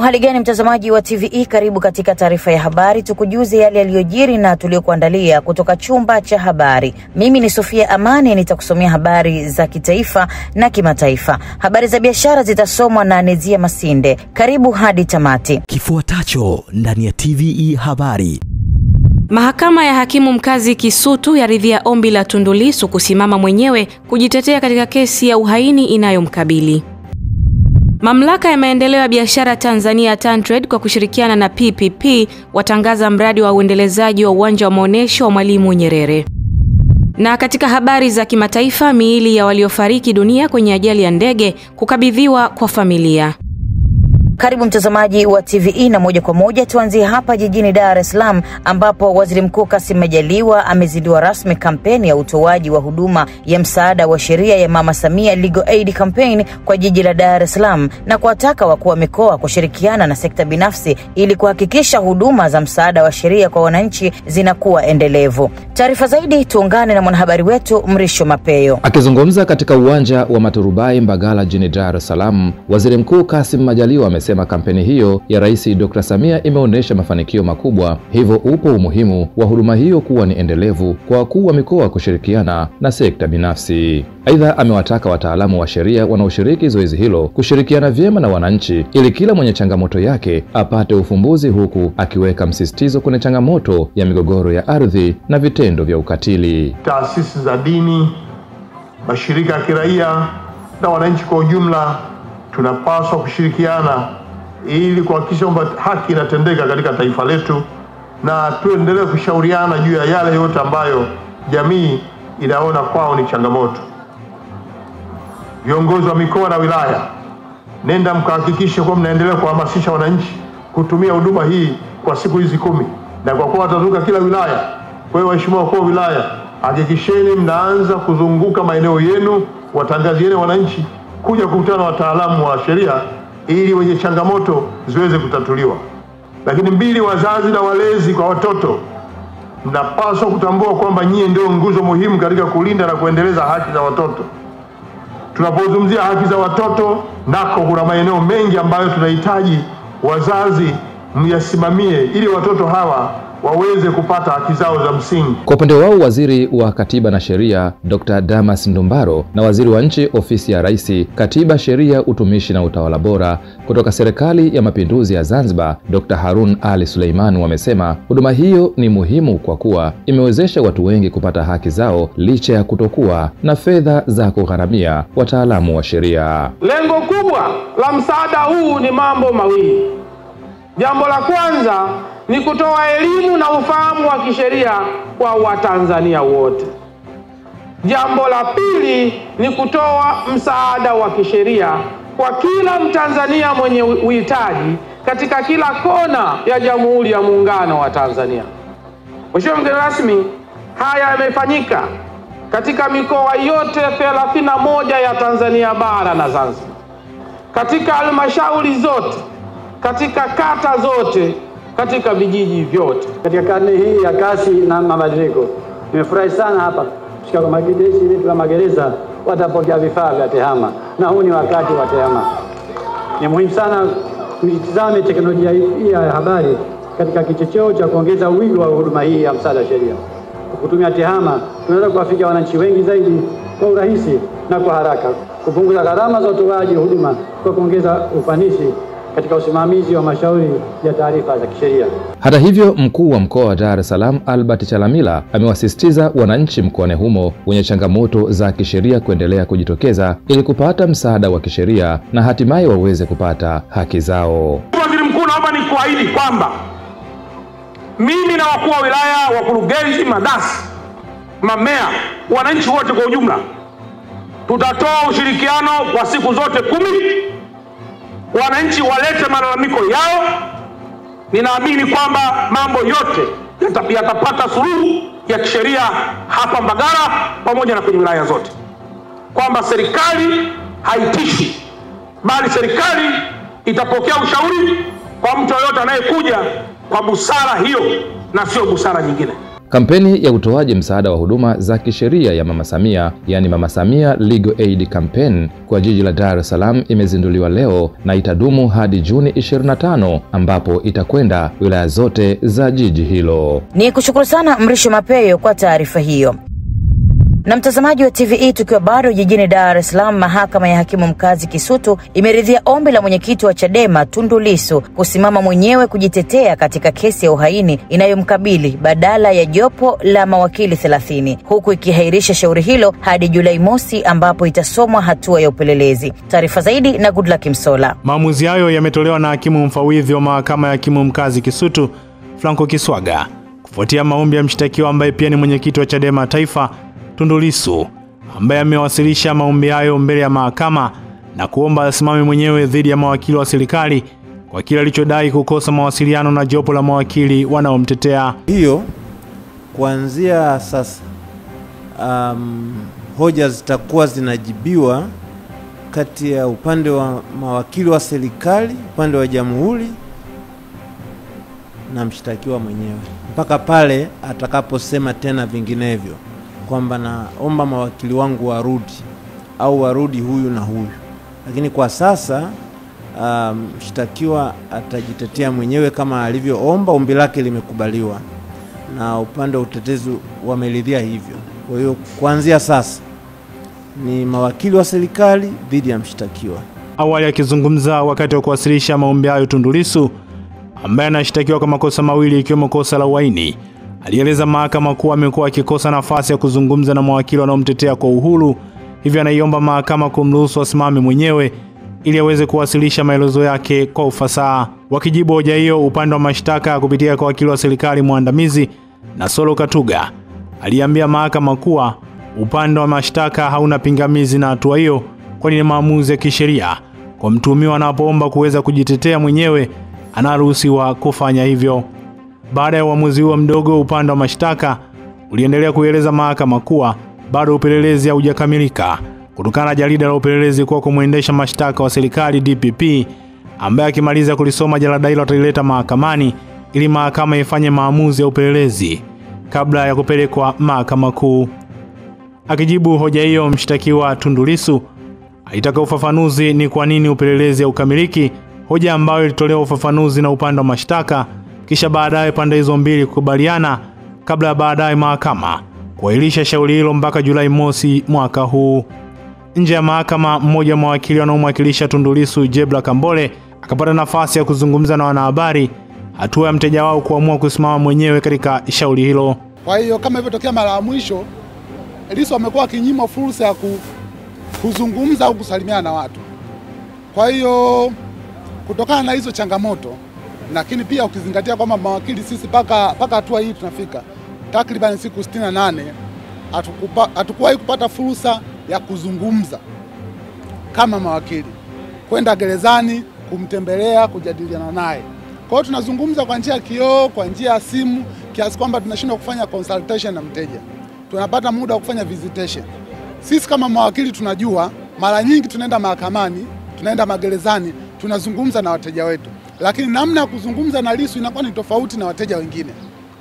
Uhali gani mtazamaji wa TVE, karibu katika taarifa ya habari, tukujuze yale yaliyojiri na tuliokuandalia kutoka chumba cha habari. Mimi ni Sofia Amani, nitakusomea habari za kitaifa na kimataifa. Habari za biashara zitasomwa na Nezia Masinde. Karibu hadi tamati. Kifuatacho ndani ya TVE habari. Mahakama ya hakimu mkazi Kisutu yaridhia ombi la Tundu Lissu kusimama mwenyewe kujitetea katika kesi ya uhaini inayomkabili. Mamlaka ya maendeleo ya biashara Tanzania TanTrade kwa kushirikiana na PPP watangaza mradi wa uendelezaji wa uwanja wa maonesho wa Mwalimu Nyerere. Na katika habari za kimataifa, miili ya waliofariki dunia kwenye ajali ya ndege kukabidhiwa kwa familia. Karibu mtazamaji wa TVE na moja kwa moja tuanzie hapa jijini Dar es Salaam, ambapo Waziri Mkuu Kassim Majaliwa amezindua rasmi kampeni ya utoaji wa huduma ya msaada wa sheria ya Mama Samia Legal Aid Campaign kwa jiji la Dar es Salaam, na kuwataka wakuu wa mikoa kushirikiana na sekta binafsi ili kuhakikisha huduma za msaada wa sheria kwa wananchi zinakuwa endelevu. Taarifa zaidi tuungane na mwanahabari wetu Mrisho Mapeyo. Akizungumza katika uwanja wa Maturubai Mbagala jijini Dar es Salaam, Waziri Mkuu Kassim Majaliwa amesema kampeni hiyo ya Rais Dr. Samia imeonyesha mafanikio makubwa, hivyo upo umuhimu wa huduma hiyo kuwa ni endelevu kwa wakuu wa mikoa kushirikiana na sekta binafsi. Aidha, amewataka wataalamu wa sheria wanaoshiriki zoezi hilo kushirikiana vyema na wananchi ili kila mwenye changamoto yake apate ufumbuzi, huku akiweka msisitizo kwenye changamoto ya migogoro ya ardhi na vitendo vya ukatili. Taasisi za dini, mashirika ya kiraia na wananchi kwa ujumla tunapaswa kushirikiana ili kuhakikisha kwamba haki inatendeka katika taifa letu, na tuendelee kushauriana juu ya yale yote ambayo jamii inaona kwao ni changamoto. Viongozi wa mikoa na wilaya, nenda mkahakikishe kwamba mnaendelea kuhamasisha wananchi kutumia huduma hii kwa siku hizi 10, na kwa kuwa watazunguka kila wilaya. Kwa hiyo waheshimiwa wakuu wa wilaya, hakikisheni mnaanza kuzunguka maeneo yenu, watangazieni wananchi kuja kukutana na wataalamu wa sheria ili wenye changamoto ziweze kutatuliwa. Lakini 2, wazazi na walezi kwa watoto, mnapaswa kutambua kwamba nyie ndio nguzo muhimu katika kulinda na kuendeleza haki za watoto. Tunapozungumzia haki za watoto, nako kuna maeneo mengi ambayo tunahitaji wazazi myasimamie ili watoto hawa waweze kupata haki zao za msingi. Kwa upande wao, Waziri wa Katiba na Sheria Dr. Damas Ndumbaro na Waziri wa Nchi Ofisi ya Rais, Katiba, Sheria, Utumishi na Utawala Bora kutoka Serikali ya Mapinduzi ya Zanzibar Dr. Harun Ali Suleiman wamesema huduma hiyo ni muhimu kwa kuwa imewezesha watu wengi kupata haki zao licha ya kutokuwa na fedha za kugharamia wataalamu wa sheria. Lengo kubwa la msaada huu ni mambo mawili. Jambo la kwanza ni kutoa elimu na ufahamu wa kisheria kwa Watanzania wote. Jambo la pili ni kutoa msaada wa kisheria kwa kila Mtanzania mwenye uhitaji katika kila kona ya Jamhuri ya Muungano wa Tanzania. Mheshimiwa mgeni rasmi, haya yamefanyika katika mikoa yote 31 ya Tanzania bara na Zanzibar, katika halmashauri zote, katika kata zote, katika vijiji vyote. Katika karne hii ya kasi na mabadiliko, nimefurahi sana hapa kusikia kwa magereza watapokea vifaa vya tehama, na huu ni wakati wa tehama. Ni muhimu sana kuitazame teknolojia hii ya habari katika kichocheo cha kuongeza wigo wa huduma hii ya msaada wa sheria. Kutumia tehama tunaweza kuwafikia wananchi wengi zaidi kwa urahisi na kwa haraka, kupunguza gharama za utoaji huduma kwa kuongeza ufanisi katika usimamizi wa mashauri ya taarifa za kisheria. Hata hivyo, mkuu wa mkoa wa Dar es Salaam Albert Chalamila amewasisitiza wananchi mkoani humo wenye changamoto za kisheria kuendelea kujitokeza ili kupata msaada wa kisheria na hatimaye waweze kupata haki zao. Waziri Mkuu, naomba nikuahidi kwamba mimi na wakuu wa wilaya, wakurugenzi, madasi, mamea, wananchi wote kwa ujumla, tutatoa ushirikiano kwa siku zote 10. Wananchi walete malalamiko yao. Ninaamini kwamba mambo yote yatapata suluhu ya kisheria hapa Mbagala pamoja na kwenye wilaya zote, kwamba serikali haitishi, bali serikali itapokea ushauri kwa mtu yoyote anayekuja kwa busara hiyo na sio busara nyingine. Kampeni ya utoaji msaada wa huduma za kisheria ya Mama Samia, yani Mama Samia Legal Aid Campaign kwa jiji la Dar es Salaam imezinduliwa leo na itadumu hadi Juni 25 ambapo itakwenda wilaya zote za jiji hilo. Ni kushukuru sana Mrisho Mapeyo kwa taarifa hiyo. Na mtazamaji wa TVE, tukiwa bado jijini Dar es Salaam, mahakama ya hakimu mkazi Kisutu imeridhia ombi la mwenyekiti wa Chadema Tundu Lissu kusimama mwenyewe kujitetea katika kesi ya uhaini inayomkabili badala ya jopo la mawakili 30, huku ikihairisha shauri hilo hadi Julai mosi ambapo itasomwa hatua ya upelelezi. Taarifa zaidi na Goodluck Msola. Maamuzi hayo yametolewa na hakimu mfawidhi wa mahakama ya hakimu mkazi Kisutu, Franco Kiswaga, kufuatia maombi ya mshtakiwa ambaye pia ni mwenyekiti wa Chadema Taifa Tundu Lissu, ambaye amewasilisha maombi hayo mbele ya mahakama na kuomba asimame mwenyewe dhidi ya mawakili wa serikali kwa kile alichodai kukosa mawasiliano na jopo la mawakili wanaomtetea. Hiyo kuanzia sasa hoja zitakuwa zinajibiwa kati ya upande wa mawakili wa serikali, upande wa jamhuri na mshtakiwa mwenyewe, mpaka pale atakaposema tena vinginevyo kwamba naomba mawakili wangu warudi au warudi huyu na huyu. Lakini kwa sasa mshtakiwa atajitetea mwenyewe kama alivyoomba, ombi lake limekubaliwa na upande wa utetezi wameridhia hivyo. Kwa hiyo kuanzia sasa ni mawakili wa serikali dhidi ya mshtakiwa. Awali akizungumza wakati wa kuwasilisha maombi hayo, Tundu Lissu ambaye anashtakiwa kwa makosa mawili ikiwemo kosa la uhaini, alieleza mahakama kuwa amekuwa akikosa nafasi ya kuzungumza na mawakili wanaomtetea kwa uhuru, hivyo anaiomba mahakama kumruhusu asimame mwenyewe ili aweze kuwasilisha maelezo yake kwa ufasaha. Wakijibu hoja hiyo, upande wa mashtaka kupitia kwa wakili wa serikali mwandamizi Nasolo Katuga aliambia mahakama kuwa upande wa mashtaka hauna pingamizi na hatua hiyo, kwani ni maamuzi ya kisheria. Kwa mtuhumiwa anapoomba kuweza kujitetea mwenyewe, anaruhusiwa kufanya hivyo. Baada ya uamuzi huo mdogo, upande wa mashtaka uliendelea kueleza mahakama kuwa bado upelelezi haujakamilika kutokana na jarida la upelelezi kwa kumwendesha mashtaka wa serikali DPP, ambaye akimaliza kulisoma jarida hilo atalileta mahakamani ili mahakama ifanye maamuzi ya upelelezi kabla ya kupelekwa mahakama kuu. Akijibu hoja hiyo, mshtakiwa Tundu Lissu alitaka ufafanuzi ni kwa nini upelelezi haukamiliki, hoja ambayo ilitolewa ufafanuzi na upande wa mashtaka, kisha baadaye pande hizo mbili kukubaliana kabla ya baadaye mahakama kuahirisha shauri hilo mpaka Julai mosi mwaka huu. Nje ya mahakama, mmoja wa mawakili wanaomwakilisha Tundu Lissu, Jebla Kambole, akapata nafasi ya kuzungumza na wanahabari hatua ya mteja wao kuamua kusimama mwenyewe katika shauri hilo. Kwa hiyo kama ilivyotokea mara ya mwisho, Lissu amekuwa akinyima fursa ya kuzungumza au kusalimiana na watu. Kwa hiyo kutokana na hizo changamoto, lakini pia ukizingatia kwamba mawakili sisi paka hatua hii tunafika takriban siku 68 hatukuwahi kupata fursa ya kuzungumza kama mawakili, kwenda gerezani kumtembelea, kujadiliana naye. Kwa hiyo tunazungumza kwa njia ya kioo, kwa njia ya simu, kiasi kwamba tunashindwa kufanya consultation na mteja. Tunapata muda wa kufanya visitation. Sisi kama mawakili tunajua mara nyingi tunaenda mahakamani, tunaenda magerezani, tunazungumza na wateja wetu, lakini namna ya kuzungumza na Lissu inakuwa ni tofauti na wateja wengine.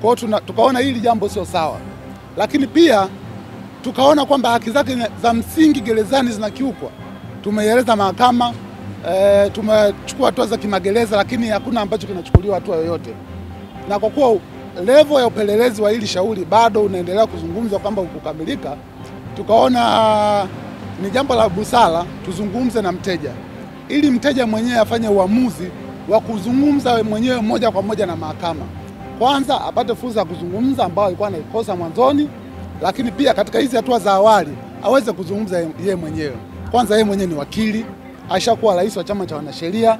Kwa hiyo tukaona hili jambo sio sawa, lakini pia tukaona kwamba haki zake za msingi gerezani zinakiukwa. Tumeieleza mahakama, tumechukua hatua za kimagereza, lakini hakuna ambacho kinachukuliwa hatua yoyote. Na kwa kuwa level ya upelelezi wa hili shauri bado unaendelea kuzungumzwa kwamba ukukamilika, tukaona ni jambo la busara tuzungumze na mteja, ili mteja mwenyewe afanye uamuzi wa kuzungumza mwenyewe moja kwa moja na mahakama. Kwanza apate fursa ya kuzungumza ambao alikuwa anaikosa mwanzoni, lakini pia katika hizi hatua za awali aweze kuzungumza yeye mwenyewe. Kwanza yeye mwenyewe ni wakili, ashakuwa rais wa chama cha wanasheria,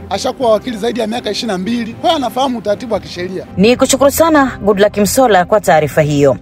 ashakuwa wakili zaidi ya miaka 22, kwa anafahamu utaratibu wa kisheria. Ni kushukuru sana Goodluck Msola kwa taarifa hiyo.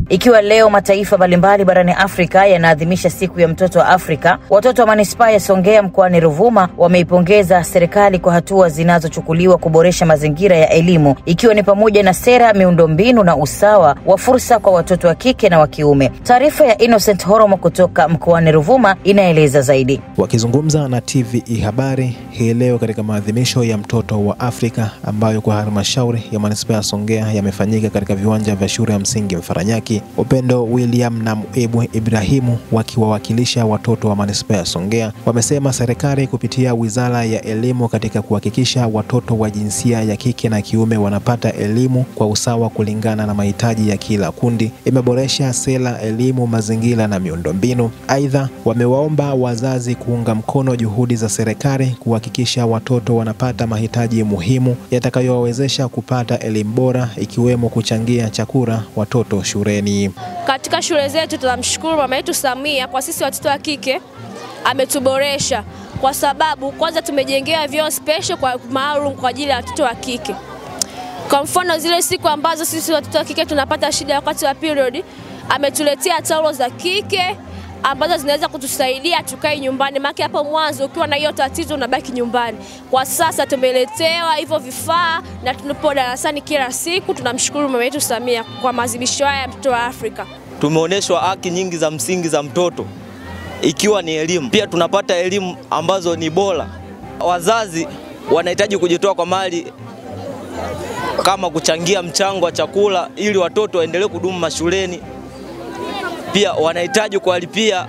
Ikiwa leo mataifa mbalimbali barani Afrika yanaadhimisha siku ya mtoto wa Afrika, watoto wa manispaa ya Songea mkoani Ruvuma wameipongeza serikali kwa hatua zinazochukuliwa kuboresha mazingira ya elimu, ikiwa ni pamoja na sera, miundombinu na usawa wa fursa kwa watoto wa kike na wa kiume. Taarifa ya Innocent Horomo kutoka mkoani Ruvuma inaeleza zaidi. Wakizungumza na TVE Habari hii leo katika maadhimisho ya mtoto wa Afrika ambayo kwa halmashauri ya manispaa ya Songea yamefanyika katika viwanja vya shule ya msingi Mfaranyaki, Upendo William na Muebu Ibrahimu wakiwawakilisha watoto wa manispaa ya Songea wamesema serikali kupitia Wizara ya Elimu katika kuhakikisha watoto wa jinsia ya kike na kiume wanapata elimu kwa usawa kulingana na mahitaji ya kila kundi imeboresha sera, elimu, mazingira na miundombinu. Aidha, wamewaomba wazazi kuunga mkono juhudi za serikali kuhakikisha watoto wanapata mahitaji muhimu yatakayowawezesha kupata elimu bora, ikiwemo kuchangia chakula watoto shuleni. Katika shule zetu tunamshukuru mama yetu Samia kwa sisi watoto wa kike ametuboresha, kwa sababu kwanza tumejengea vyoo special kwa maalum kwa ajili ya watoto wa kike. Kwa mfano zile siku ambazo sisi watoto wa kike tunapata shida wakati wa period, ametuletea taulo za kike ambazo zinaweza kutusaidia tukae nyumbani. Maana hapo mwanzo ukiwa na hiyo tatizo unabaki nyumbani. Kwa sasa tumeletewa hivyo vifaa na tunapo darasani kila siku. Tunamshukuru mama yetu Samia kwa maadhimisho haya ya mtoto wa Afrika. Tumeonyeshwa haki nyingi za msingi za mtoto, ikiwa ni elimu. Pia tunapata elimu ambazo ni bora. Wazazi wanahitaji kujitoa kwa mali kama kuchangia mchango wa chakula ili watoto waendelee kudumu mashuleni. Pia wanahitaji kuwalipia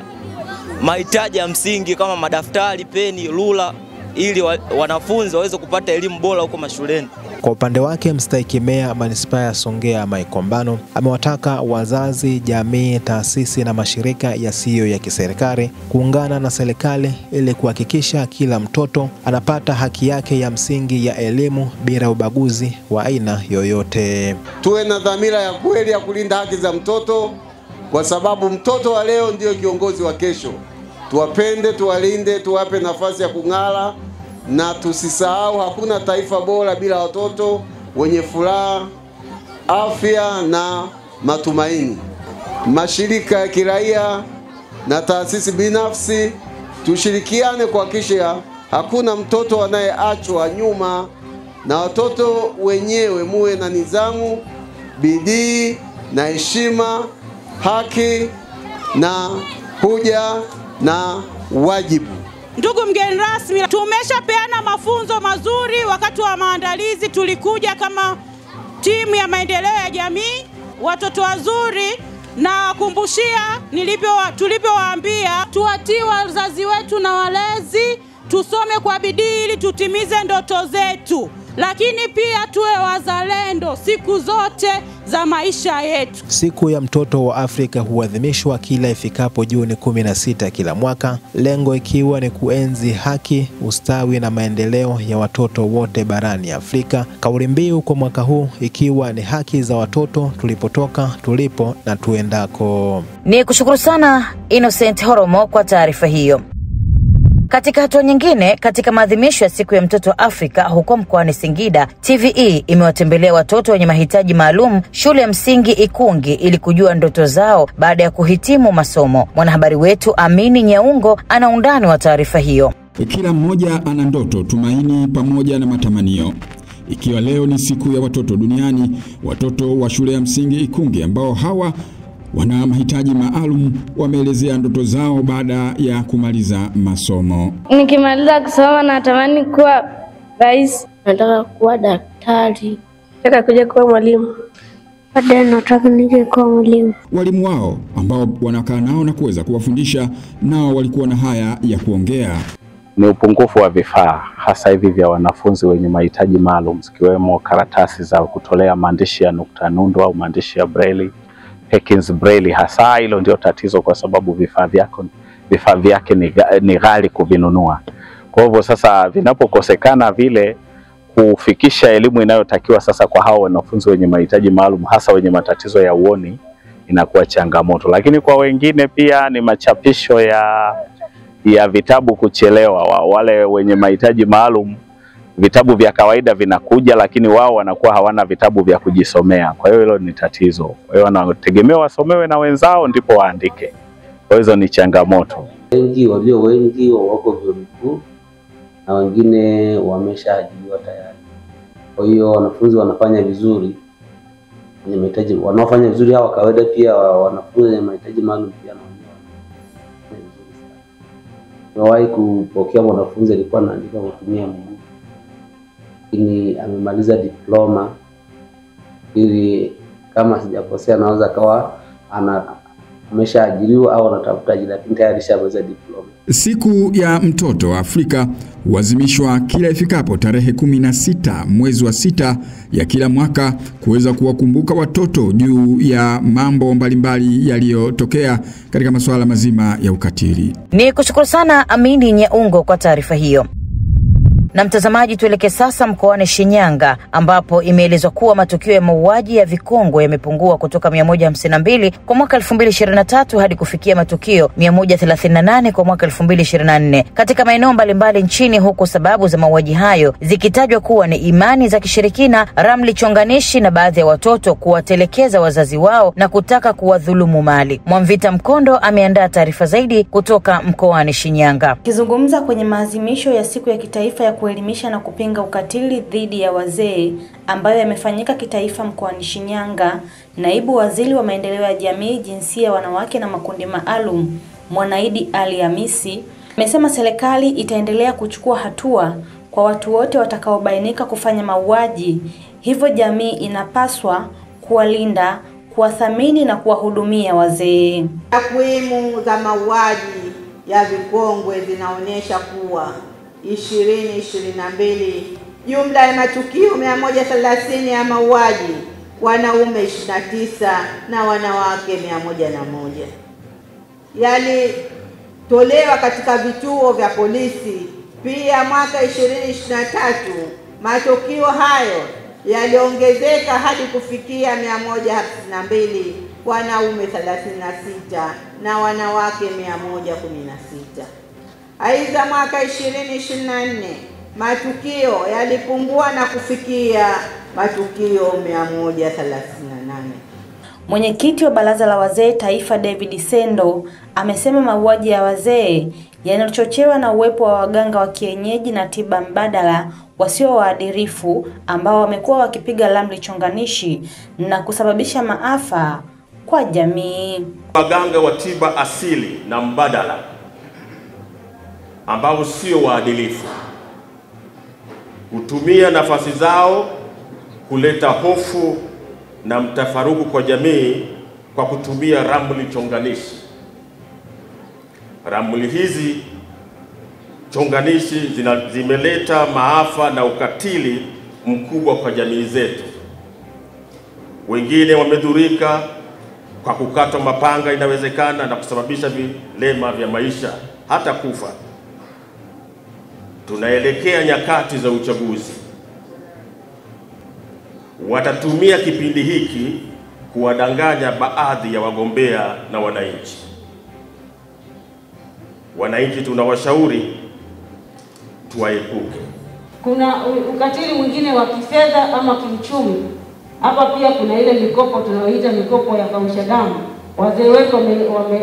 mahitaji ya msingi kama madaftari, peni, rula ili wanafunzi waweze kupata elimu bora huko mashuleni. Kwa upande wake, mstahiki meya manispaa ya Songea Michael Mbano amewataka wazazi, jamii, taasisi na mashirika yasiyo ya kiserikali kuungana na serikali ili kuhakikisha kila mtoto anapata haki yake ya msingi ya elimu bila ubaguzi wa aina yoyote. Tuwe na dhamira ya kweli ya kulinda haki za mtoto, kwa sababu mtoto wa leo ndio kiongozi wa kesho. Tuwapende, tuwalinde, tuwape nafasi ya kung'ara, na tusisahau hakuna taifa bora bila watoto wenye furaha, afya na matumaini. Mashirika ya kiraia na taasisi binafsi tushirikiane kuhakikisha hakuna mtoto anayeachwa nyuma, na watoto wenyewe muwe na nidhamu, bidii na heshima, haki na huja na wajibu. Ndugu mgeni rasmi, tumeshapeana mafunzo mazuri wakati wa maandalizi. Tulikuja kama timu ya maendeleo ya jamii, watoto wazuri, na kumbushia tulivyowaambia tuwatii wazazi wetu na walezi, tusome kwa bidii ili tutimize ndoto zetu, lakini pia tuwe wazalendo siku zote za maisha yetu. Siku ya mtoto wa Afrika huadhimishwa kila ifikapo Juni 16 kila mwaka, lengo ikiwa ni kuenzi haki, ustawi na maendeleo ya watoto wote barani Afrika. Kauli mbiu kwa mwaka huu ikiwa ni haki za watoto, tulipotoka, tulipo na tuendako. Ni kushukuru sana Innocent Horomo kwa taarifa hiyo. Katika hatua nyingine, katika maadhimisho ya siku ya mtoto wa Afrika huko mkoani Singida, TVE imewatembelea watoto wenye mahitaji maalum shule ya msingi Ikungi ili kujua ndoto zao baada ya kuhitimu masomo. Mwanahabari wetu Amini Nyaungo ana undani wa taarifa hiyo. Kila mmoja ana ndoto, tumaini pamoja na matamanio. Ikiwa leo ni siku ya watoto duniani, watoto wa shule ya msingi Ikungi ambao hawa wana mahitaji maalum wameelezea ndoto zao baada ya kumaliza masomo. Nikimaliza kusoma natamani kuwa rais, nataka kuwa daktari, nataka kuja kuwa mwalimu. Baadaye nataka nije kuwa mwalimu. Walimu wao ambao wanakaa nao na kuweza kuwafundisha nao walikuwa na haya ya kuongea. Ni upungufu wa vifaa hasa hivi vya wanafunzi wenye mahitaji maalum, zikiwemo karatasi za kutolea maandishi ya nukta nundu au maandishi ya braille, Perkins Braille. Hasa hilo ndio tatizo, kwa sababu vifaa vyake ni ghali kuvinunua. Kwa hivyo sasa vinapokosekana vile, kufikisha elimu inayotakiwa sasa kwa hao wanafunzi wenye mahitaji maalum, hasa wenye matatizo ya uoni, inakuwa changamoto. Lakini kwa wengine pia ni machapisho ya vitabu kuchelewa. Wale wenye mahitaji maalum vitabu vya kawaida vinakuja, lakini wao wanakuwa hawana vitabu vya kujisomea. Kwa hiyo hilo ni tatizo. Kwa hiyo wanategemea wasomewe na wenzao ndipo waandike. Kwa hiyo ni changamoto. Walio wengi wako vyuo vikuu na wengine wameshaajiriwa tayari. Kwa hiyo wanafunzi wanafanya vizuri kwenye mahitaji, wanaofanya vizuri hawa kawaida, pia wanafunzi wenye mahitaji maalum pia na nimewahi kupokea mwanafunzi alikuwa anaandika kutumia mguu, lakini amemaliza diploma, ili kama sijakosea anaweza kawa ameshaajiriwa au anatafuta ajira, lakini tayari ameshamaliza diploma. Siku ya mtoto Afrika huadhimishwa kila ifikapo tarehe 16 mwezi wa 6 ya kila mwaka kuweza kuwakumbuka watoto juu ya mambo mbalimbali yaliyotokea katika masuala mazima ya ukatili. Ni kushukuru sana Amini Nyaungo kwa taarifa hiyo. Na mtazamaji, tuelekee sasa mkoani Shinyanga ambapo imeelezwa kuwa matukio ya mauaji ya vikongwe yamepungua kutoka 152 kwa mwaka 2023 hadi kufikia matukio 138 kwa mwaka 2024 katika maeneo mbalimbali nchini, huku sababu za mauaji hayo zikitajwa kuwa ni imani za kishirikina, ramli chonganishi na baadhi ya watoto kuwatelekeza wazazi wao na kutaka kuwadhulumu mali. Mwamvita Mkondo ameandaa taarifa zaidi kutoka mkoani Shinyanga. Akizungumza kwenye maadhimisho ya siku ya kitaifa ya kuelimisha na kupinga ukatili dhidi ya wazee ambayo yamefanyika kitaifa mkoani Shinyanga, naibu waziri wa maendeleo ya jamii, jinsia, wanawake na makundi maalum, Mwanaidi Ali Hamisi, amesema serikali itaendelea kuchukua hatua kwa watu wote watakaobainika kufanya mauaji, hivyo jamii inapaswa kuwalinda, kuwathamini na kuwahudumia wazee. Takwimu za mauaji ya vikongwe zinaonyesha kuwa 2022 jumla ya matukio 130 ya mauaji, wanaume 29 na wanawake 101 yalitolewa katika vituo vya polisi. Pia mwaka 2023 matukio hayo yaliongezeka hadi kufikia 152, wanaume 36 na wanawake 116. Aidha, mwaka 2024 matukio yalipungua na kufikia matukio 138. Mwenyekiti wa Baraza la Wazee Taifa David Sendo amesema mauaji ya wazee yanachochewa na uwepo wa waganga wa kienyeji na tiba mbadala wasio waadilifu ambao wamekuwa wakipiga ramli chonganishi na kusababisha maafa kwa jamii. Waganga wa tiba asili na mbadala ambao sio waadilifu hutumia nafasi zao kuleta hofu na mtafaruku kwa jamii kwa kutumia ramli chonganishi. Ramli hizi chonganishi zimeleta maafa na ukatili mkubwa kwa jamii zetu. Wengine wamedhurika kwa kukatwa mapanga, inawezekana, na kusababisha vilema vya maisha, hata kufa. Tunaelekea nyakati za uchaguzi. Watatumia kipindi hiki kuwadanganya baadhi ya wagombea na wananchi. Wananchi tunawashauri tuwaepuke. Kuna ukatili mwingine wa kifedha ama kiuchumi. Hapa pia kuna ile mikopo tunayoita mikopo ya kausha damu. Wazee wetu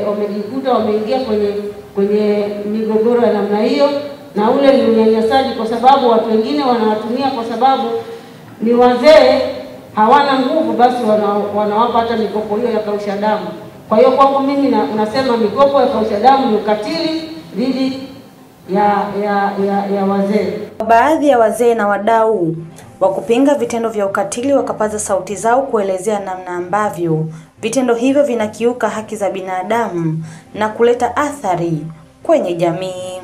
wamejikuta wameingia kwenye migogoro ya namna hiyo, na ule ni unyanyasaji, kwa sababu watu wengine wanawatumia kwa sababu ni wazee, hawana nguvu, basi wanawapa hata mikopo hiyo ya kausha damu. Kwa hiyo kwangu mimi nasema mikopo ya kausha damu ni ukatili dhidi ya wazee. Baadhi ya wazee na wadau wa kupinga vitendo vya ukatili wakapaza sauti zao kuelezea namna ambavyo vitendo hivyo vinakiuka haki za binadamu na kuleta athari kwenye jamii.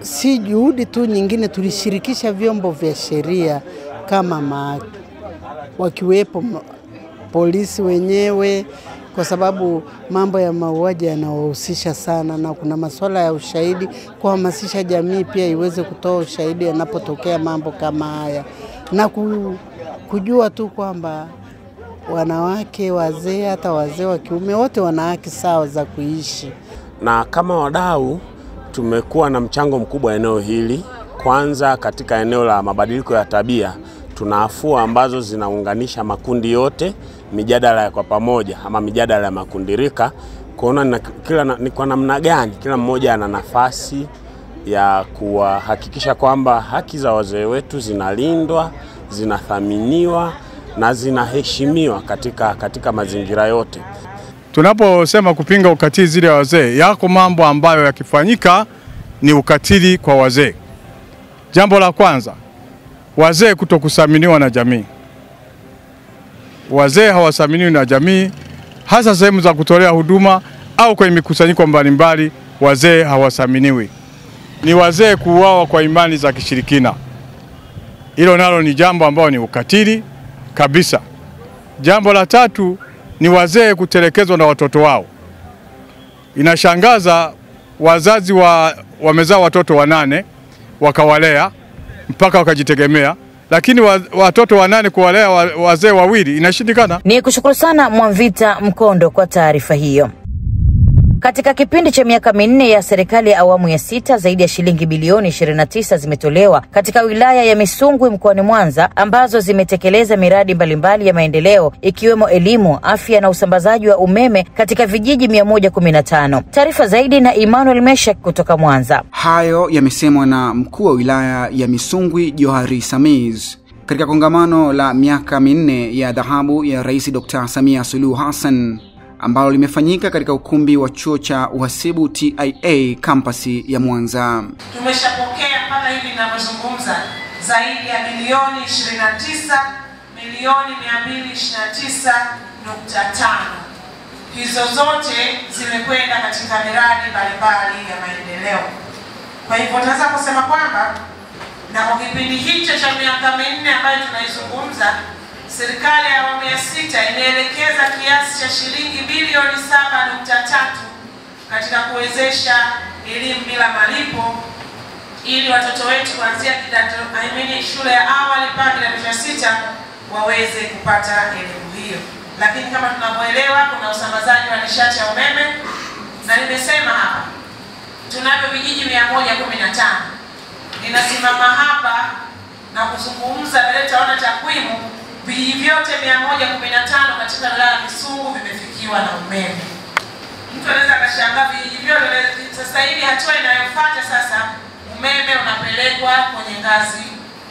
Si juhudi tu nyingine, tulishirikisha vyombo vya sheria kama wakiwepo polisi wenyewe, kwa sababu mambo ya mauaji yanawahusisha sana, na kuna masuala ya ushahidi, kuhamasisha jamii pia iweze kutoa ushahidi yanapotokea mambo kama haya, na kujua tu kwamba wanawake, wazee, hata wazee wa kiume wote wana haki sawa za kuishi. Na kama wadau tumekuwa na mchango mkubwa eneo hili Kwanza, katika eneo la mabadiliko ya tabia tuna afua ambazo zinaunganisha makundi yote, mijadala ya kwa pamoja ama mijadala ya makundirika, kuona ni kwa namna gani kila mmoja ana nafasi ya kuhakikisha kwamba haki za wazee wetu zinalindwa, zinathaminiwa na zinaheshimiwa katika mazingira yote. Tunaposema kupinga ukatili dhidi ya wazee, yako mambo ambayo yakifanyika ni ukatili kwa wazee. Jambo la kwanza, wazee kutokusaminiwa na jamii. Wazee hawasaminiwi na jamii, hasa sehemu za kutolea huduma au kwenye mikusanyiko mbalimbali, wazee hawasaminiwi. Ni wazee kuuawa kwa imani za kishirikina. Hilo nalo ni jambo ambalo ni ukatili kabisa. Jambo la tatu ni wazee kutelekezwa na watoto wao. Inashangaza, wazazi wamezaa watoto 8 wakawalea mpaka wakajitegemea, lakini watoto 8 kuwalea wazee 2 inashindikana. Ni kushukuru sana Mwamvita Mkondo kwa taarifa hiyo. Katika kipindi cha miaka 4 ya serikali ya awamu ya 6, zaidi ya shilingi bilioni 29 zimetolewa katika wilaya ya Misungwi mkoani Mwanza, ambazo zimetekeleza miradi mbalimbali ya maendeleo ikiwemo elimu, afya na usambazaji wa umeme katika vijiji 115. Taarifa zaidi na Emmanuel Meshak kutoka Mwanza. Hayo yamesemwa na mkuu wa wilaya ya Misungwi Johari Samiz katika kongamano la miaka 4 ya dhahabu ya Rais Dr. Samia Suluhu Hassan ambalo limefanyika katika ukumbi wa chuo cha uhasibu TIA kampasi ya Mwanza. Tumeshapokea mpaka hivi ninavyozungumza zaidi ya milioni 29 milioni 229.5. Hizo zote zimekwenda katika miradi mbalimbali ya maendeleo. Kwa hivyo tunaweza kusema kwamba na kwa kipindi hicho cha miaka 4 ambayo tunaizungumza, serikali ya awamu ya 6 imeelekeza kiasi cha shilingi bilioni 7.3 katika kuwezesha elimu bila malipo ili watoto wetu kuanzia shule ya awali mpaka kidato cha 6 waweze kupata elimu hiyo. Lakini kama tunavyoelewa, kuna usambazaji wa nishati ya umeme, na nimesema hapa tunavyo vijiji 115. Ninasimama hapa na kuzungumza na taona takwimu, vijiji vyote 115 katika wilaya ya Misungwi vimefikiwa na umeme. Mtu anaweza akashangaa vijiji vyote. Sasa hivi hatua inayofuata sasa, umeme unapelekwa kwenye ngazi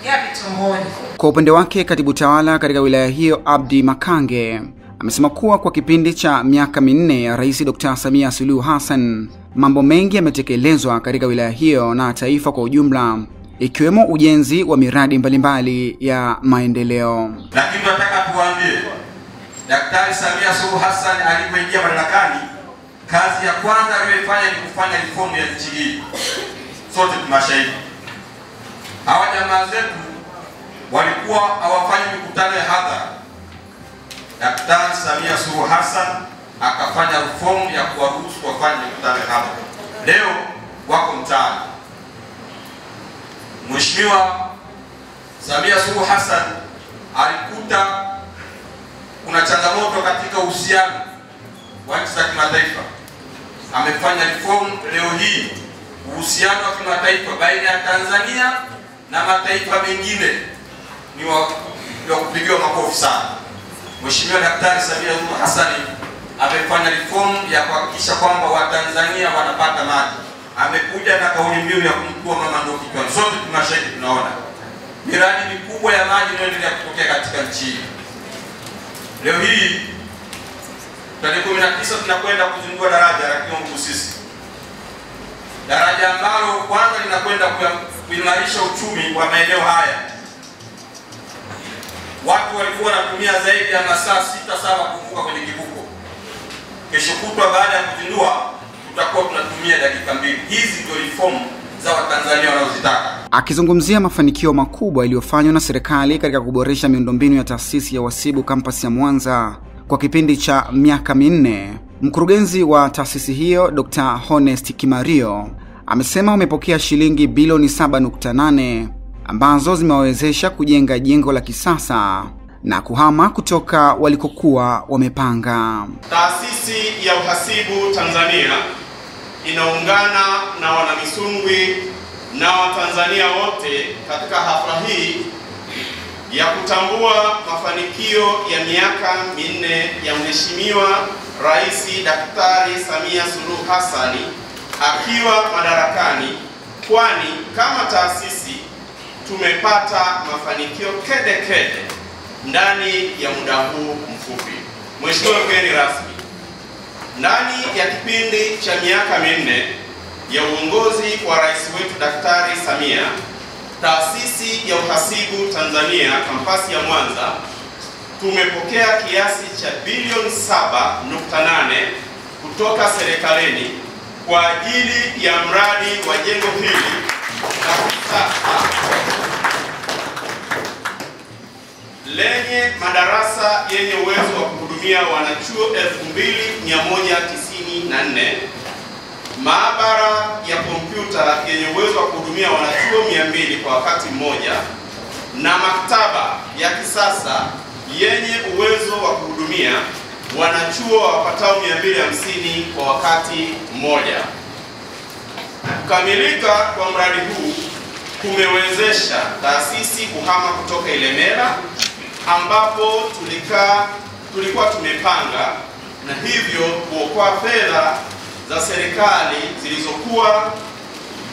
ya vitongoji. Kwa upande wake, katibu tawala katika wilaya hiyo Abdi Makange amesema kuwa kwa kipindi cha miaka 4 ya Rais Dr. Samia Suluhu Hassan, mambo mengi yametekelezwa katika wilaya hiyo na taifa kwa ujumla, ikiwemo ujenzi wa miradi mbalimbali ya maendeleo. Lakini tunataka kuambie, Daktari Samia Suluhu Hassan alipoingia madarakani, kazi ya kwanza aliyofanya ni kufanya reformu ya nchi hii. Sote tunashahidi. Hawa jamaa zetu walikuwa hawafanyi mikutano ya hadhara. Daktari Samia Suluhu Hassan akafanya reformu ya kuwaruhusu wafanye mikutano ya hadhara. Leo wako mtaani. Mheshimiwa Samia Suluhu Hassan alikuta kuna changamoto katika uhusiano wa nchi za kimataifa. Amefanya reform. Leo hii uhusiano wa kimataifa baina ya Tanzania na mataifa mengine ni wa kupigiwa makofi sana. Mheshimiwa Daktari Samia Suluhu Hassan amefanya reform ya kuhakikisha kwamba Watanzania wanapata maji. Amekuja na kauli mbiu ya kumkua mama ndo kichwani. Sote tunashahidi, tunaona miradi mikubwa ya maji inaendelea kutokea katika nchi hii. Leo hii tarehe 19 tunakwenda kuzindua daraja la Kiongo Busisi. Daraja ambalo kwanza linakwenda kuimarisha uchumi wa maeneo haya. Watu walikuwa wanatumia zaidi ya masaa 6-7 kuvuka kwenye kivuko. Kesho kutwa baada ya kuzindua tutakuwa tunatumia dakika 2. Hizi ndio reform za Watanzania wanaozitaka. Akizungumzia mafanikio makubwa yaliyofanywa na serikali katika kuboresha miundombinu ya taasisi ya uhasibu kampasi ya Mwanza kwa kipindi cha miaka 4, mkurugenzi wa taasisi hiyo Dr. Honest Kimario amesema wamepokea shilingi bilioni 7.8 ambazo zimewawezesha kujenga jengo la kisasa na kuhama kutoka walikokuwa wamepanga. Taasisi ya uhasibu Tanzania inaungana na wanamisungwi na Watanzania wote katika hafla hii ya kutambua mafanikio ya miaka minne ya Mheshimiwa Rais Daktari Samia Suluhu Hassan akiwa madarakani, kwani kama taasisi tumepata mafanikio kede ndani ya muda huu mfupi. Mheshimiwa mgeni rasmi, ndani ya kipindi cha miaka minne ya uongozi wa rais wetu Daktari Samia, Taasisi ya Uhasibu Tanzania kampasi ya Mwanza tumepokea kiasi cha bilioni 7.8 kutoka serikalini kwa ajili ya mradi wa jengo hili la kisasa lenye madarasa yenye uwezo wa kuhudumia wanachuo 2194, maabara ya kompyuta yenye uwezo wa kuhudumia wanachuo 200 kwa wakati mmoja, na maktaba ya kisasa yenye uwezo wa kuhudumia wanachuo wapatao 250 kwa wakati mmoja. Kukamilika kwa mradi huu kumewezesha taasisi kuhama kutoka Ilemela ambapo tulikuwa tumepanga, na hivyo kuokoa fedha za serikali zilizokuwa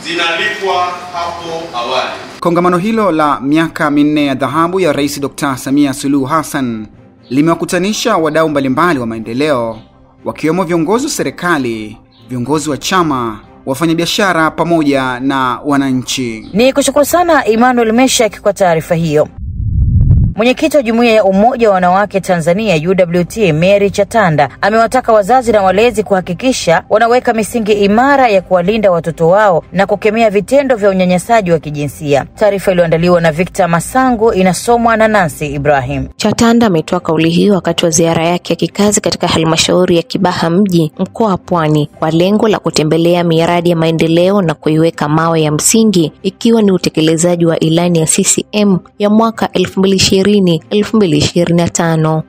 zinalipwa hapo awali. Kongamano hilo la miaka minne ya dhahabu ya Rais Dr. Samia Suluhu Hassan limewakutanisha wadau mbalimbali wa maendeleo, wakiwemo viongozi wa serikali, viongozi wa chama, wafanyabiashara pamoja na wananchi. Ni kushukuru sana Emmanuel Meshak kwa taarifa hiyo. Mwenyekiti wa Jumuiya ya Umoja wa Wanawake Tanzania UWT Mary Chatanda amewataka wazazi na walezi kuhakikisha wanaweka misingi imara ya kuwalinda watoto wao na kukemea vitendo vya unyanyasaji wa kijinsia. Taarifa iliyoandaliwa na Victor Masangu inasomwa na Nancy Ibrahim. Chatanda ametoa kauli hiyo wakati wa ziara yake ya kikazi katika halmashauri ya Kibaha mji mkoa wa Pwani kwa lengo la kutembelea miradi ya maendeleo na kuiweka mawe ya msingi, ikiwa ni utekelezaji wa ilani ya CCM ya mwaka 2020-2025.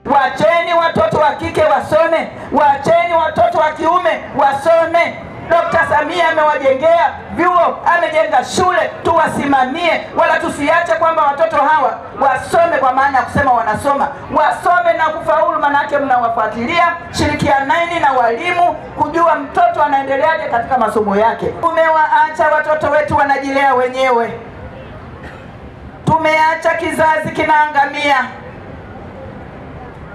Wacheni watoto wa kike wasome, wacheni watoto wa kiume wasome. Dr. Samia amewajengea vyuo, amejenga shule, tuwasimamie, wala tusiache kwamba watoto hawa wasome kwa maana ya kusema wanasoma. Wasome na kufaulu, manake mnawafuatilia, shirikianeni na walimu kujua mtoto anaendeleaje katika masomo yake. Tumewaacha watoto wetu wanajilea wenyewe. Tumeacha kizazi kinaangamia.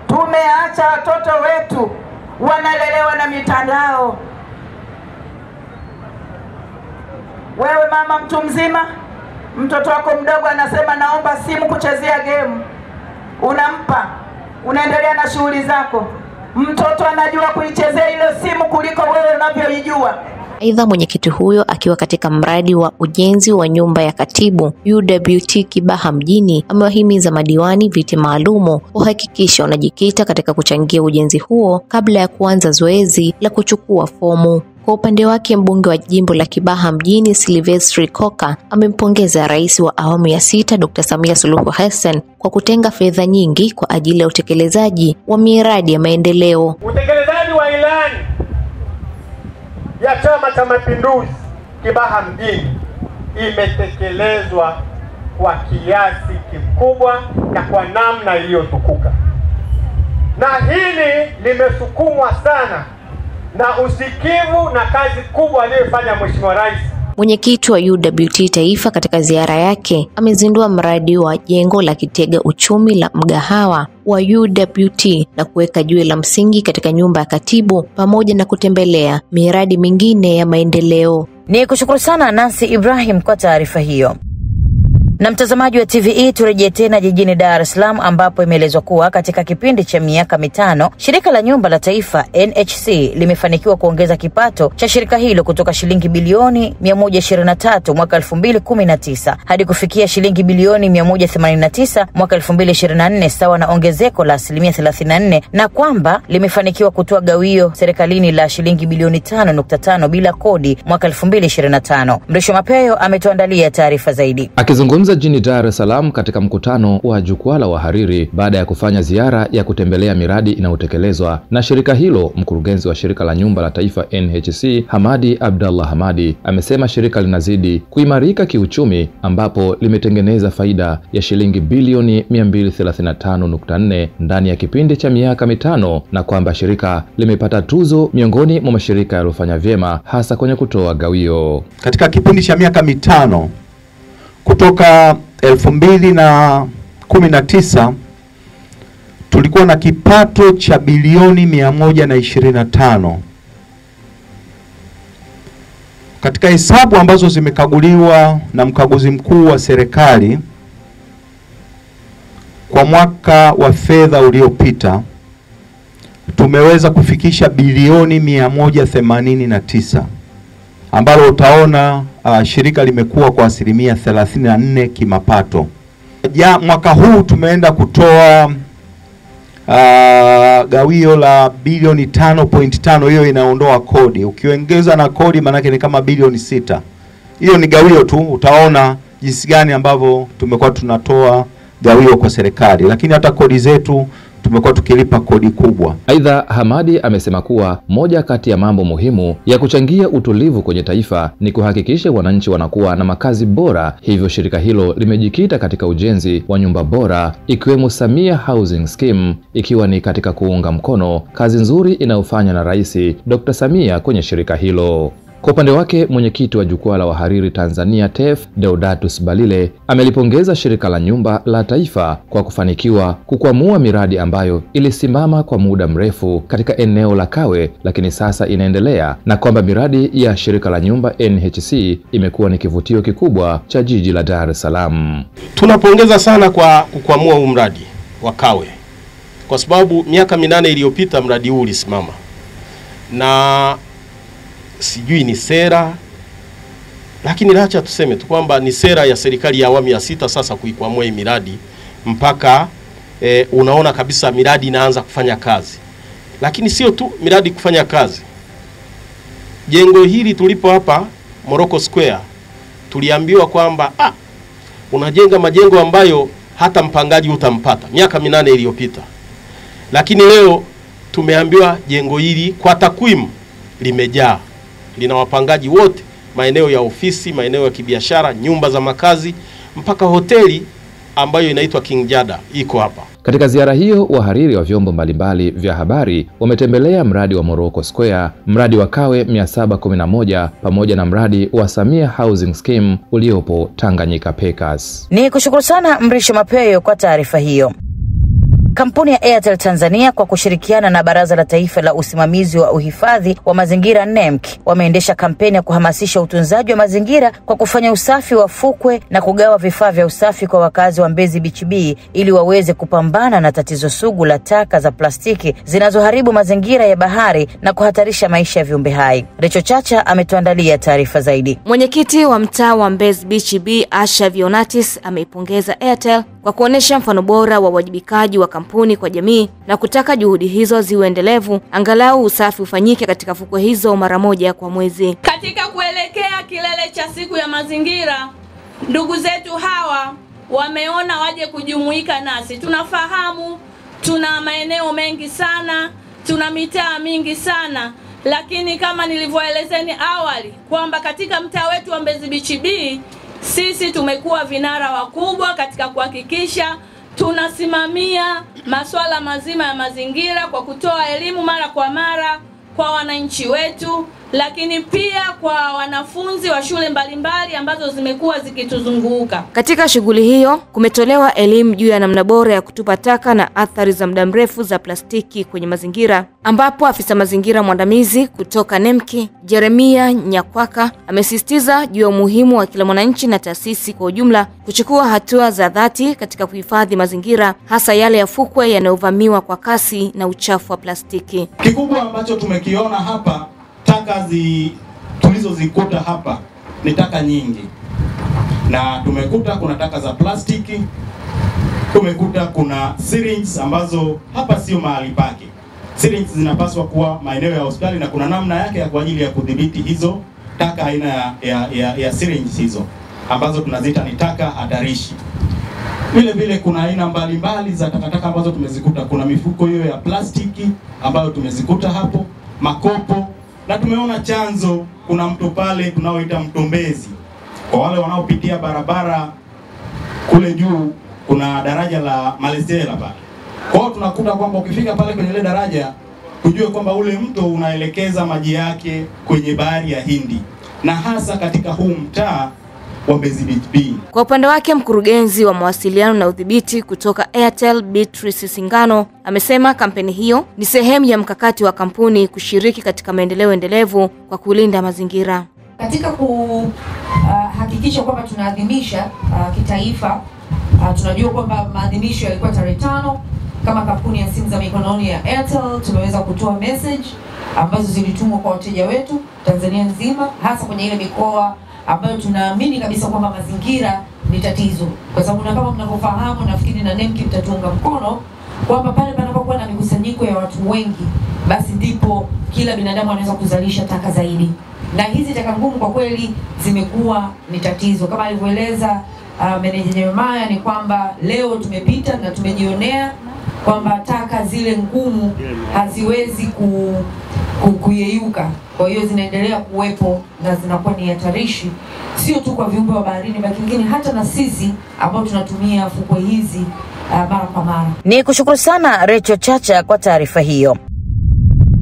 Tumeacha watoto wetu wanalelewa na mitandao. Wewe mama mtu mzima, mtoto wako mdogo anasema naomba simu kuchezea game. Unampa, unaendelea na shughuli zako. Mtoto anajua kuichezea ile simu kuliko wewe unavyoijua. Aidha, mwenyekiti huyo akiwa katika mradi wa ujenzi wa nyumba ya katibu UWT Kibaha mjini amewahimiza madiwani viti maalumu kuhakikisha wanajikita katika kuchangia ujenzi huo kabla ya kuanza zoezi la kuchukua fomu. Kwa upande wake, mbunge wa jimbo la Kibaha mjini Sylvester Koka amempongeza Rais wa awamu ya 6 Dr. Samia Suluhu Hassan kwa kutenga fedha nyingi kwa ajili ya utekelezaji wa miradi ya maendeleo. Utekelezaji wa ilani ya Chama cha Mapinduzi Kibaha mjini imetekelezwa kwa kiasi kikubwa na kwa namna iliyotukuka, na hili limesukumwa sana na usikivu na kazi kubwa aliyofanya Mheshimiwa Rais. Mwenyekiti wa UWT Taifa katika ziara yake amezindua mradi wa jengo la kitega uchumi la mgahawa wa UWT na kuweka jiwe la msingi katika nyumba ya katibu pamoja na kutembelea miradi mingine ya maendeleo. Ni kushukuru sana Nancy Ibrahim kwa taarifa hiyo. Na mtazamaji wa TVE, turejee tena jijini Dar es Salaam ambapo imeelezwa kuwa katika kipindi cha miaka 5 shirika la nyumba la taifa NHC limefanikiwa kuongeza kipato cha shirika hilo kutoka shilingi bilioni 123 mwaka 2019 hadi kufikia shilingi bilioni 189 mwaka 2024, sawa na ongezeko la 34%, na kwamba limefanikiwa kutoa gawio serikalini la shilingi bilioni 5.5 bila kodi mwaka 2025. Mrisho Mapeyo ametuandalia taarifa zaidi. Akizungumza Akizungumza jijini Dar es Salaam katika mkutano wa jukwaa la wahariri baada ya kufanya ziara ya kutembelea miradi inayotekelezwa na shirika hilo, mkurugenzi wa shirika la nyumba la taifa NHC Hamadi Abdallah Hamadi amesema shirika linazidi kuimarika kiuchumi, ambapo limetengeneza faida ya shilingi bilioni 235.4 ndani ya kipindi cha miaka mitano, na kwamba shirika limepata tuzo miongoni mwa mashirika yaliyofanya vyema hasa kwenye kutoa gawio. Katika kipindi cha miaka mitano kutoka 2019 tulikuwa na kipato cha bilioni 125. Katika hesabu ambazo zimekaguliwa na mkaguzi mkuu wa serikali kwa mwaka wa fedha uliopita, tumeweza kufikisha bilioni 189, ambalo utaona shirika limekuwa kwa asilimia 34 kimapato. Mwaka huu tumeenda kutoa gawio la bilioni 5.5. Hiyo inaondoa kodi. Ukiongeza na kodi manake ni kama bilioni 6. Hiyo ni gawio tu, utaona jinsi gani ambavyo tumekuwa tunatoa gawio kwa serikali, lakini hata kodi zetu tumekuwa tukilipa kodi kubwa. Aidha, Hamadi amesema kuwa moja kati ya mambo muhimu ya kuchangia utulivu kwenye taifa ni kuhakikisha wananchi wanakuwa na makazi bora. Hivyo shirika hilo limejikita katika ujenzi wa nyumba bora, ikiwemo Samia Housing Scheme, ikiwa ni katika kuunga mkono kazi nzuri inayofanywa na Rais Dr. Samia kwenye shirika hilo. Kwa upande wake, mwenyekiti wa jukwaa la wahariri Tanzania TEF Deodatus Balile amelipongeza shirika la nyumba la taifa kwa kufanikiwa kukwamua miradi ambayo ilisimama kwa muda mrefu katika eneo la Kawe, lakini sasa inaendelea, na kwamba miradi ya shirika la nyumba NHC imekuwa ni kivutio kikubwa cha jiji la Dar es Salaam. Tunapongeza sana kwa kukwamua huu mradi wa Kawe, kwa sababu miaka 8 iliyopita mradi huu ulisimama, na sijui ni sera, lakini acha tuseme tu kwamba ni sera ya serikali ya awamu ya 6 sasa kuikwamua hii miradi mpaka unaona kabisa miradi inaanza kufanya kazi. Lakini sio tu miradi kufanya kazi. Jengo hili tulipo hapa Morocco Square tuliambiwa kwamba unajenga majengo ambayo hata mpangaji utampata miaka 8 iliyopita. Lakini leo tumeambiwa jengo hili kwa takwimu limejaa. Lina wapangaji wote, maeneo ya ofisi, maeneo ya kibiashara, nyumba za makazi, mpaka hoteli ambayo inaitwa King Jada iko hapa. Katika ziara hiyo, wahariri wa vyombo mbalimbali vya habari wametembelea mradi wa Morocco Square, mradi wa Kawe 711 pamoja na mradi wa Samia Housing Scheme uliopo Tanganyika Packers. Ni kushukuru sana Mrisho Mapeyo kwa taarifa hiyo. Kampuni ya Airtel Tanzania kwa kushirikiana na Baraza la Taifa la Usimamizi wa Uhifadhi wa Mazingira NEMC wameendesha kampeni ya kuhamasisha utunzaji wa mazingira kwa kufanya usafi wa fukwe na kugawa vifaa vya usafi kwa wakazi wa Mbezi Beach B ili waweze kupambana na tatizo sugu la taka za plastiki zinazoharibu mazingira ya bahari na kuhatarisha maisha ya viumbe hai. Recho Chacha ametuandalia taarifa zaidi. Mwenyekiti wa mtaa wa Mbezi Beach B Asha Vionatis ameipongeza Airtel kwa kuonesha mfano bora wa wajibikaji wa kampuni kwa jamii na kutaka juhudi hizo ziwe endelevu, angalau usafi ufanyike katika fukwe hizo mara moja kwa mwezi. Katika kuelekea kilele cha siku ya mazingira, ndugu zetu hawa wameona waje kujumuika nasi. Tunafahamu tuna maeneo mengi sana, tuna mitaa mingi sana, lakini kama nilivyoelezeni awali kwamba katika mtaa wetu wa Mbezi Beach B sisi tumekuwa vinara wakubwa katika kuhakikisha tunasimamia masuala mazima ya mazingira kwa kutoa elimu mara kwa mara kwa wananchi wetu, lakini pia kwa wanafunzi wa shule mbalimbali ambazo zimekuwa zikituzunguka. Katika shughuli hiyo kumetolewa elimu juu ya namna bora ya kutupa taka na athari za muda mrefu za plastiki kwenye mazingira, ambapo afisa mazingira mwandamizi kutoka NEMC Jeremia Nyakwaka amesisitiza juu ya umuhimu wa kila mwananchi na taasisi kwa ujumla kuchukua hatua za dhati katika kuhifadhi mazingira, hasa yale ya fukwe yanayovamiwa kwa kasi na uchafu wa plastiki. Kikubwa ambacho tumekiona hapa, taka tulizozikuta hapa ni taka nyingi, na tumekuta kuna taka za plastiki, tumekuta kuna syringes ambazo hapa sio mahali pake. Syringes zinapaswa kuwa maeneo ya hospitali na kuna namna yake ya kwa ajili ya kudhibiti hizo taka aina ya syringes hizo. ambazo tunaziita ni taka hatarishi. Vile vile kuna aina mbalimbali za takataka ambazo tumezikuta. Kuna mifuko hiyo ya plastiki ambayo tumezikuta hapo, makopo, na tumeona chanzo, kuna mto pale tunaoita mto Mbezi. Kwa wale wanaopitia barabara kule juu kuna daraja la Malesela pale. Kwa hiyo tunakuta kwamba ukifika pale kwenye ile daraja tujue kwamba ule mto unaelekeza maji yake kwenye bahari ya Hindi, na hasa katika huu mtaa wa Mbezi Beach B. Kwa upande wake mkurugenzi wa mawasiliano na udhibiti kutoka Airtel Beatrice Singano amesema kampeni hiyo ni sehemu ya mkakati wa kampuni kushiriki katika maendeleo endelevu kwa kulinda mazingira. Katika kuhakikisha kwamba tunaadhimisha kitaifa, tunajua kwamba maadhimisho yalikuwa tarehe 5. Kama kampuni ya simu za mikononi ya Airtel tumeweza kutoa message ambazo zilitumwa kwa wateja wetu Tanzania nzima, hasa kwenye ile mikoa ambayo tunaamini kabisa kwamba mazingira ni tatizo. Kwa sababu na kama mnavyofahamu, nafikiri na NEMC mtatunga mkono kwamba pale panapokuwa na mikusanyiko ya watu wengi, basi ndipo kila binadamu anaweza kuzalisha taka zaidi. Na hizi taka ngumu kwa kweli zimekuwa ni tatizo. Kama alivyoeleza meneja Jeremiah, ni kwamba leo tumepita na tumejionea kwamba taka zile ngumu haziwezi kuyeyuka. Kwa hiyo zinaendelea kuwepo na zinakuwa ni hatarishi, sio tu kwa viumbe wa baharini, bali hata na sisi ambao tunatumia fukwe hizi mara kwa mara. Ni kushukuru sana Recho Chacha kwa taarifa hiyo.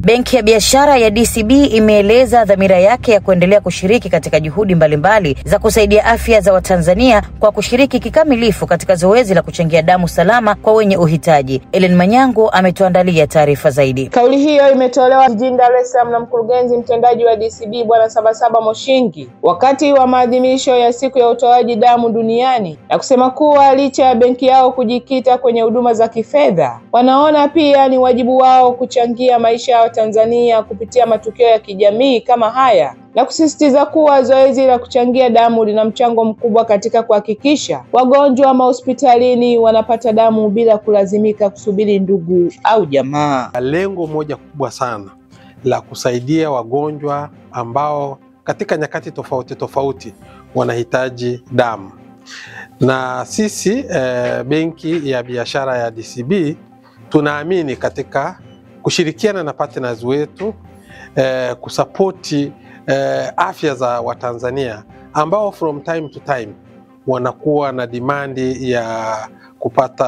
Benki ya Biashara ya DCB imeeleza dhamira yake ya kuendelea kushiriki katika juhudi mbalimbali za kusaidia afya za Watanzania kwa kushiriki kikamilifu katika zoezi la kuchangia damu salama kwa wenye uhitaji. Ellen Manyango ametuandalia taarifa zaidi. Kauli hiyo imetolewa jijini Dar es Salaam na mkurugenzi mtendaji wa DCB Bwana Sabasaba Moshingi wakati wa maadhimisho ya siku ya utoaji damu duniani, na kusema kuwa licha ya benki yao kujikita kwenye huduma za kifedha, wanaona pia ni wajibu wao kuchangia maisha ya Tanzania kupitia matukio ya kijamii kama haya, na kusisitiza kuwa zoezi la kuchangia damu lina mchango mkubwa katika kuhakikisha wagonjwa mahospitalini wanapata damu bila kulazimika kusubiri ndugu au jamaa. Lengo moja kubwa sana la kusaidia wagonjwa ambao katika nyakati tofauti tofauti wanahitaji damu. Na sisi Benki ya Biashara ya DCB tunaamini katika kushirikiana na partners wetu kusapoti afya za Watanzania ambao from time to time wanakuwa na dimandi ya kupata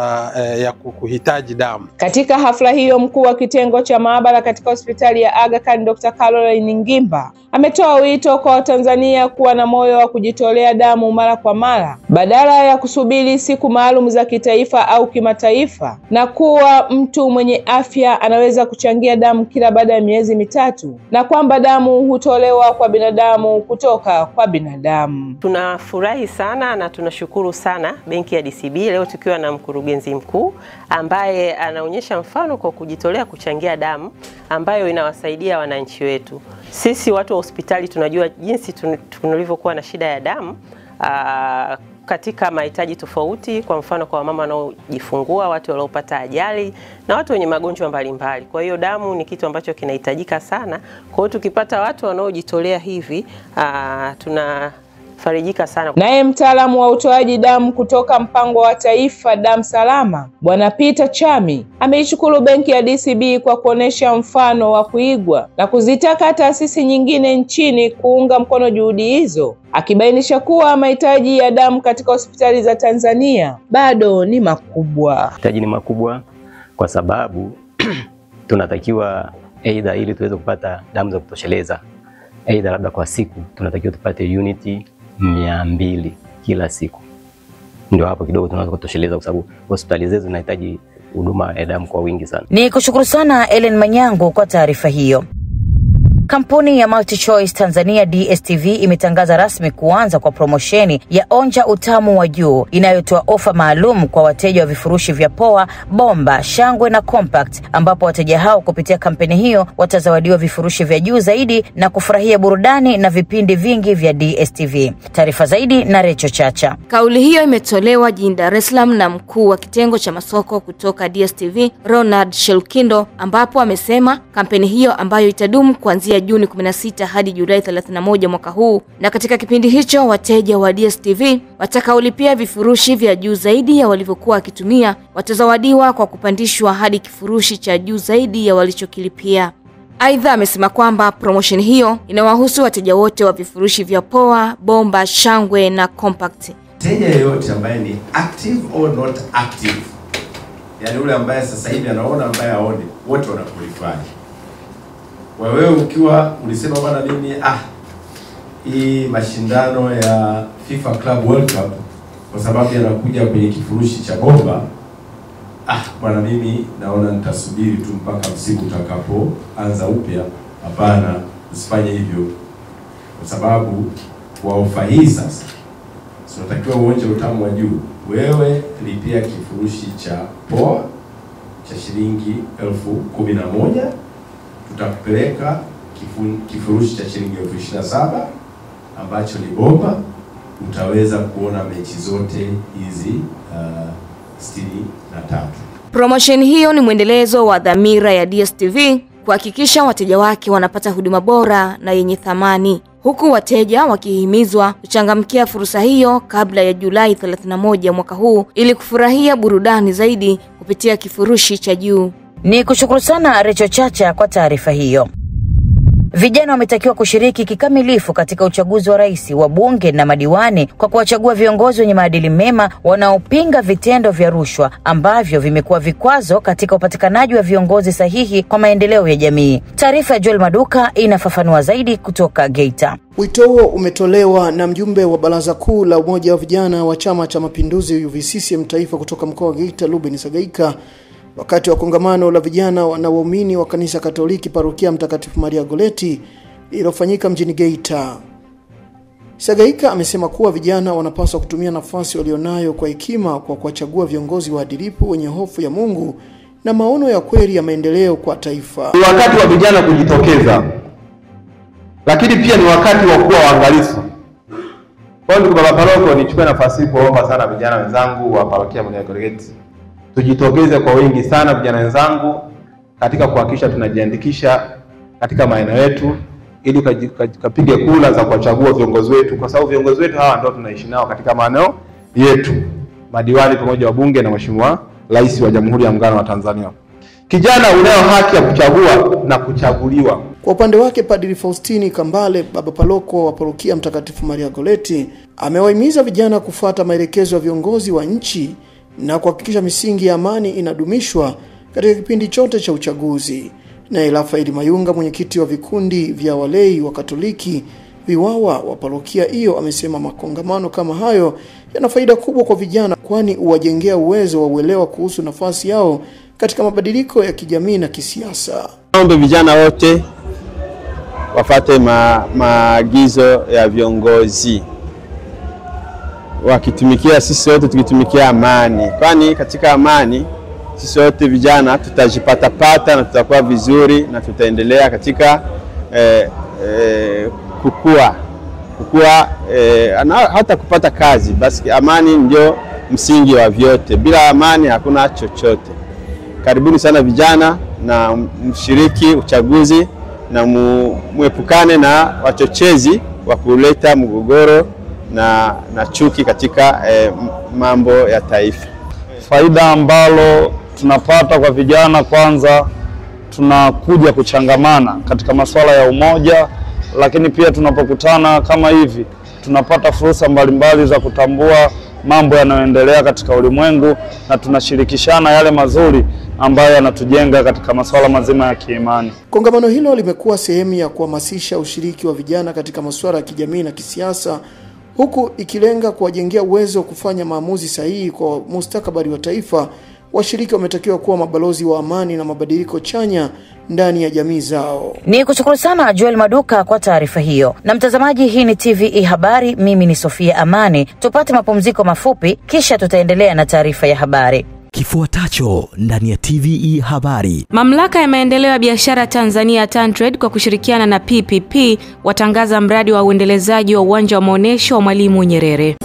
ya kuhitaji damu. Katika hafla hiyo, mkuu wa kitengo cha maabara katika hospitali ya Aga Khan Dr. Caroline Ngimba ametoa wito kwa Watanzania kuwa na moyo wa kujitolea damu mara kwa mara badala ya kusubiri siku maalum za kitaifa au kimataifa, na kuwa mtu mwenye afya anaweza kuchangia damu kila baada ya miezi mitatu, na kwamba damu hutolewa kwa binadamu kutoka kwa binadamu. Tunafurahi sana na tunashukuru sana Benki ya DCB leo tukiwa na mkurugenzi mkuu ambaye anaonyesha mfano kwa kujitolea kuchangia damu ambayo inawasaidia wananchi wetu. Sisi watu wa hospitali tunajua jinsi tulivyokuwa na shida ya damu katika mahitaji tofauti, kwa mfano kwa mama wanaojifungua, watu waliopata ajali na watu wenye magonjwa mbalimbali. Kwa hiyo damu ni kitu ambacho kinahitajika sana. Kwa hiyo tukipata watu wanaojitolea hivi tunafarijika sana. Naye mtaalamu wa utoaji damu kutoka mpango wa taifa damu salama Bwana Peter Chami ameishukuru benki ya DCB kwa kuonesha mfano wa kuigwa na kuzitaka taasisi nyingine nchini kuunga mkono juhudi hizo, akibainisha kuwa mahitaji ya damu katika hospitali za Tanzania bado ni makubwa. Mahitaji ni makubwa kwa sababu tunatakiwa aidha, ili tuweze kupata damu za kutosheleza, aidha labda kwa siku tunatakiwa tupate uniti 200 kila siku. Ndio hapo kidogo tunaweza kutosheleza, kwa sababu hospitali zetu zinahitaji huduma ya damu kwa wingi sana. Ni kushukuru sana Ellen Manyango kwa taarifa hiyo. Kampuni ya MultiChoice Tanzania DSTV imetangaza rasmi kuanza kwa promosheni ya Onja Utamu wa Juu inayotoa ofa maalum kwa wateja wa vifurushi vya Poa, Bomba, Shangwe na Compact, ambapo wateja hao kupitia kampeni hiyo watazawadiwa vifurushi vya juu zaidi na kufurahia burudani na vipindi vingi vya DSTV. Taarifa zaidi na Recho Chacha. Kauli hiyo imetolewa jijini Dar es Salaam na mkuu wa kitengo cha masoko kutoka DSTV Ronald Shelkindo, ambapo amesema kampeni hiyo ambayo itadumu kuanzia Juni 16 hadi Julai 31 mwaka huu, na katika kipindi hicho wateja wa DStv watakaolipia vifurushi vya juu zaidi ya walivyokuwa wakitumia watazawadiwa kwa kupandishwa hadi kifurushi cha juu zaidi ya walichokilipia. Aidha, amesema kwamba promotion hiyo inawahusu wateja wote wa vifurushi vya Poa, Bomba, Shangwe na Compact. Mteja yeyote ambaye ni active or not active, yani ule ambaye sasa hivi anaona, ambaye aone, wote wanaqualify. Wewe ukiwa ulisema bwana mimi hii mashindano ya FIFA Club World Cup kwa sababu yanakuja kwenye kifurushi cha Bomba, bwana mimi naona nitasubiri tu mpaka msimu utakapoanza upya. Hapana, usifanye hivyo, kwa sababu kwa ofa hii sasa tunatakiwa uonje utamu wa juu. Wewe lipia kifurushi cha Poa cha shilingi 11,000, tutakupeleka kifurushi cha shilingi 27,000 ambacho ni Bomba. Utaweza kuona mechi zote hizi 63. Promotion hiyo ni mwendelezo wa dhamira ya DStv kuhakikisha wateja wake wanapata huduma bora na yenye thamani, huku wateja wakihimizwa kuchangamkia fursa hiyo kabla ya Julai 31 mwaka huu ili kufurahia burudani zaidi kupitia kifurushi cha juu. Ni kushukuru sana Recho Chacha kwa taarifa hiyo. Vijana wametakiwa kushiriki kikamilifu katika uchaguzi wa rais, wa bunge na madiwani kwa kuwachagua viongozi wenye maadili mema wanaopinga vitendo vya rushwa ambavyo vimekuwa vikwazo katika upatikanaji wa viongozi sahihi kwa maendeleo ya jamii. Taarifa ya Joel Maduka inafafanua zaidi kutoka Geita. Wito huo umetolewa na mjumbe wa Baraza Kuu la Umoja wa Vijana wa Chama cha Mapinduzi UVCCM Taifa kutoka mkoa wa Geita, Ruben Sagaika, wakati wa kongamano la vijana na waumini wa kanisa Katoliki Parokia Mtakatifu Maria Goleti iliyofanyika mjini Geita. Sagaika amesema kuwa vijana wanapaswa kutumia nafasi walionayo kwa hekima kwa kuwachagua viongozi waadilifu wenye hofu ya Mungu na maono ya kweli ya maendeleo kwa taifa. Ni wakati wa vijana kujitokeza, lakini pia ni wakati wa kuwa waangalifu. Kwa hiyo baba paroko, nichukue nafasi kuomba sana vijana wenzangu wa Parokia Maria Goleti, tujitokeze kwa wingi sana vijana wenzangu katika kuhakikisha tunajiandikisha katika maeneo yetu ili kapige kura za kuwachagua viongozi wetu, kwa sababu viongozi wetu hawa ndio tunaishi nao katika maeneo yetu, madiwani pamoja na wabunge na mheshimiwa rais wa Jamhuri ya Muungano wa Tanzania. Kijana unayo haki ya kuchagua na kuchaguliwa. Kwa upande wake, Padri Faustini Kambale, baba paroko wa Parokia Mtakatifu Maria Goleti, amewahimiza vijana kufuata maelekezo ya viongozi wa nchi na kuhakikisha misingi ya amani inadumishwa katika kipindi chote cha uchaguzi. Na Rafael Mayunga, mwenyekiti wa vikundi vya walei wa Katoliki Viwawa wa parokia hiyo, amesema makongamano kama hayo yana faida kubwa kwa vijana, kwani uwajengea uwezo wa uelewa kuhusu nafasi yao katika mabadiliko ya kijamii na kisiasa. Naomba vijana wote wafuate maagizo ya viongozi, wakitumikia sisi wote tukitumikia amani, kwani katika amani sisi wote vijana tutajipata na tutakuwa vizuri na tutaendelea katika kukua hata kupata kazi. Basi amani ndio msingi wa vyote, bila amani hakuna chochote. Karibuni sana vijana na mshiriki uchaguzi na muepukane na wachochezi wa kuleta mgogoro na chuki katika mambo ya taifa. Faida ambalo tunapata kwa vijana, kwanza tunakuja kuchangamana katika masuala ya umoja, lakini pia tunapokutana kama hivi tunapata fursa mbalimbali za kutambua mambo yanayoendelea katika ulimwengu na tunashirikishana yale mazuri ambayo yanatujenga katika masuala mazima ya kiimani. Kongamano hilo limekuwa sehemu ya kuhamasisha ushiriki wa vijana katika masuala ya kijamii na kisiasa, huku ikilenga kuwajengea uwezo wa kufanya maamuzi sahihi kwa mustakabali wa taifa. Washiriki wametakiwa kuwa mabalozi wa amani na mabadiliko chanya ndani ya jamii zao. Ni kushukuru sana Joel Maduka kwa taarifa hiyo. Na mtazamaji, hii ni TVE Habari, mimi ni Sofia Amani. Tupate mapumziko mafupi kisha tutaendelea na taarifa ya habari. Kifuatacho ndani ya TVE Habari. Mamlaka ya maendeleo ya biashara Tanzania TanTrade kwa kushirikiana na PPP watangaza mradi wa uendelezaji wa uwanja wa maonesho wa Mwalimu Nyerere.